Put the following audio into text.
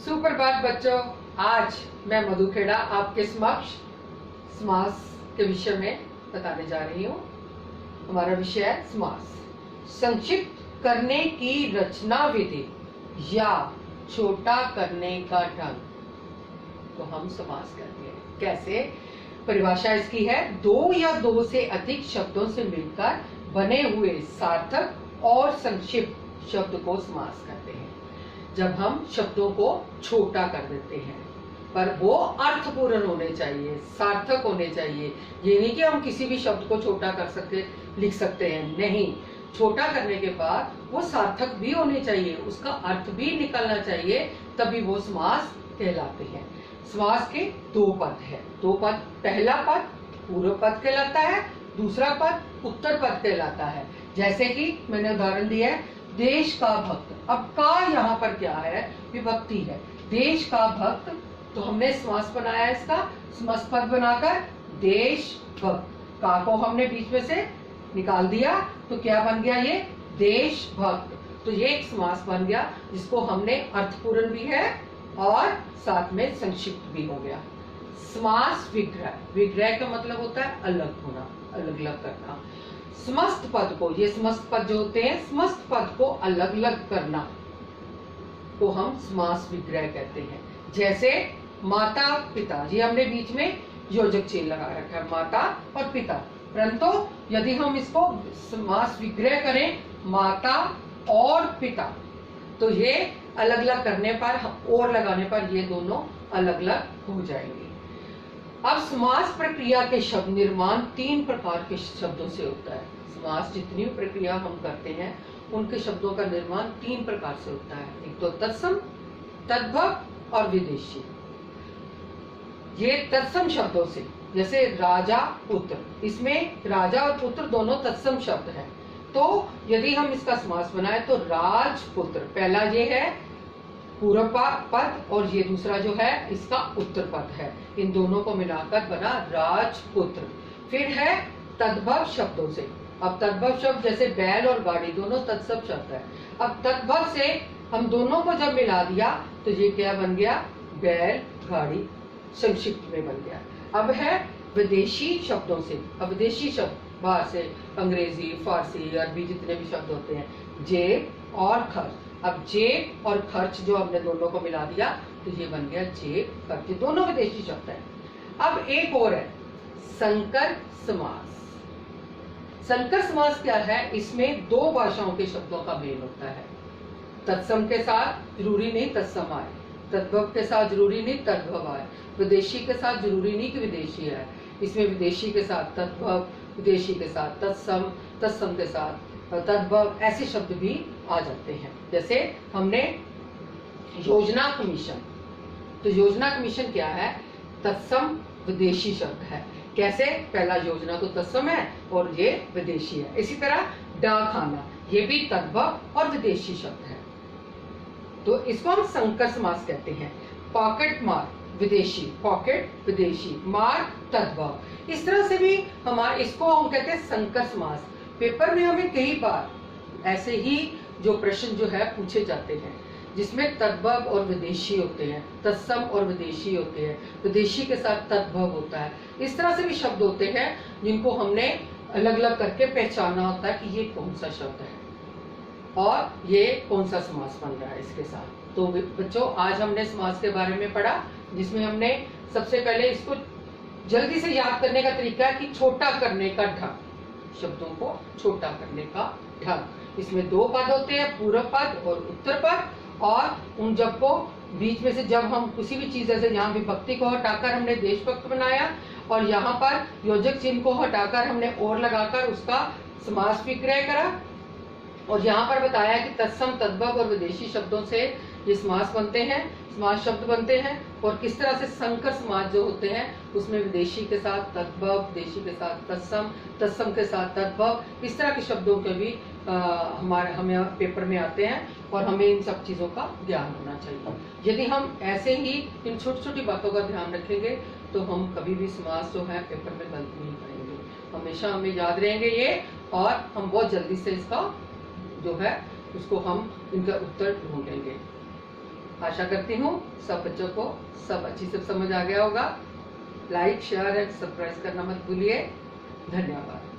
सुप्रभात बच्चों, आज मैं मधु खेड़ा आपके समक्ष समास के विषय में बताने जा रही हूँ। हमारा विषय है समास। संक्षिप्त करने की रचना विधि या छोटा करने का ढंग तो हम समास करते हैं। कैसे? परिभाषा इसकी है, दो या दो से अधिक शब्दों से मिलकर बने हुए सार्थक और संक्षिप्त शब्द को समास करते हैं। जब हम शब्दों को छोटा कर देते हैं, पर वो अर्थपूर्ण होने चाहिए, सार्थक होने चाहिए। ये नहीं कि हम किसी भी शब्द को छोटा कर सकते लिख सकते हैं, नहीं। छोटा करने के बाद वो सार्थक भी होने चाहिए, उसका अर्थ भी निकलना चाहिए, तभी वो समास कहलाते हैं। समास के दो पद है। दो पद, पहला पद पूर्व पद कहलाता है, दूसरा पद उत्तर पद कहलाता है। जैसे कि मैंने उदाहरण दिया है, देश का भक्त। अब का यहाँ पर क्या है? विभक्ति है। देश का भक्त, तो हमने समास बनाया इसका, समस्त पद बनाकर देश भक्त। का को हमने बीच में से निकाल दिया तो क्या बन गया? ये देश भक्त। तो ये एक समास बन गया जिसको हमने अर्थपूर्ण भी है और साथ में संक्षिप्त भी हो गया। समास विग्रह। विग्रह का मतलब होता है अलग होना, अलग अलग करना। समस्त पद को, ये समस्त पद जो होते हैं, समस्त पद को अलग अलग करना को हम समास विग्रह कहते हैं। जैसे माता पिता, ये हमने बीच में योजक चिन्ह लगा रखा है, माता और पिता। परंतु यदि हम इसको समास विग्रह करें, माता और पिता, तो ये अलग अलग करने पर, और लगाने पर ये दोनों अलग अलग हो जाएंगे। अब समास प्रक्रिया के शब्द निर्माण तीन प्रकार के शब्दों से होता है। समास जितनी प्रक्रिया हम करते हैं उनके शब्दों का निर्माण तीन प्रकार से होता है। एक तो तत्सम, तद्भव और विदेशी। ये तत्सम शब्दों से, जैसे राजा पुत्र, इसमें राजा और पुत्र दोनों तत्सम शब्द हैं। तो यदि हम इसका समास बनाए तो राजपुत्र, पहला ये है पूर्व पद और ये दूसरा जो है इसका उत्तर पद है, इन दोनों को मिलाकर बना राजपुत्र। फिर है तद्भव शब्दों से। अब तद्भव शब्द जैसे बैल और गाड़ी दोनों तत्सम शब्द है। अब तद्भव से हम दोनों को जब मिला दिया तो ये क्या बन गया? बैल गाड़ी संक्षिप्त में बन गया। अब है विदेशी शब्दों से। अब विदेशी शब्द बाहर से, अंग्रेजी, फारसी, अरबी जितने भी शब्द होते हैं, जेब और खर्च। अब जेब और खर्च जो हमने दोनों को मिला दिया तो ये बन गया जेब खर्च। ये दोनों विदेशी शब्द हैं। अब एक और है संकर समास। संकर समास क्या है? इसमें दो भाषाओं के शब्दों का मेल होता है। तत्सम के साथ जरूरी नहीं तत्सम आए, तद्भव के साथ जरूरी नहीं तद्भव आए, विदेशी के साथ जरूरी नहीं कि विदेशी है। इसमें विदेशी के साथ तद्भव, विदेशी के साथ तत्सम, तत्सम के साथ तद्भव, ऐसे शब्द भी आ जाते हैं। जैसे हमने योजना कमीशन, तो योजना कमीशन क्या है? तत्सम विदेशी शब्द है। कैसे? पहला योजना तो तत्सम है और ये विदेशी है। इसी तरह डाकखाना, ये भी तद्भव और विदेशी शब्द है, तो इसको हम संकर समास कहते हैं। पॉकेट मार, विदेशी, पॉकेट विदेशी, मार तद्भव। इस तरह से भी हमारे इसको हम कहते हैं संकर समास। पेपर में हमें कई बार ऐसे ही जो प्रश्न जो है पूछे जाते हैं जिसमें तद्भव और विदेशी होते हैं, तत्सम और विदेशी होते हैं, विदेशी के साथ तद्भव होता है। इस तरह से भी शब्द होते हैं जिनको हमने अलग अलग करके पहचाना होता है कि ये कौन सा शब्द है और ये कौन सा समास बन रहा है इसके साथ। तो बच्चों, आज हमने समास के बारे में पढ़ा, जिसमें हमने सबसे पहले इसको जल्दी से याद करने का तरीका है कि छोटा करने का ढंग, शब्दों को छोटा करने का ढंग। इसमें दो पद होते हैं, पूर्व पद और उत्तर पद, और उन जब को बीच में से जब हम किसी भी चीज, जैसे यहाँ विभक्ति को हटाकर हमने देशभक्त बनाया और यहाँ पर योजक चिन्ह को हटाकर हमने और लगाकर उसका समास विग्रह करा, और यहाँ पर बताया कि तत्सम, तद्भव और विदेशी शब्दों से ये समास बनते हैं, समास शब्द बनते हैं। और किस तरह से संकर समास जो होते हैं उसमें विदेशी के साथ तद्भव, विदेशी के साथ तत्सम, तत्सम के साथ तद्भव, इस तरह के शब्दों के भी हमें पेपर में आते हैं और हमें इन सब चीज़ों का ज्ञान होना चाहिए। यदि हम ऐसे ही इन छोटी छोटी बातों का ध्यान रखेंगे तो हम कभी भी समास जो है पेपर में गलती नहीं करेंगे, हमेशा हमें याद रहेंगे ये, और हम बहुत जल्दी से इसका जो है उसको हम इनका उत्तर ढूंढेंगे। आशा करती हूँ सब बच्चों को सब अच्छी से समझ आ गया होगा। लाइक, शेयर एंड सब्सक्राइब करना मत भूलिए। धन्यवाद।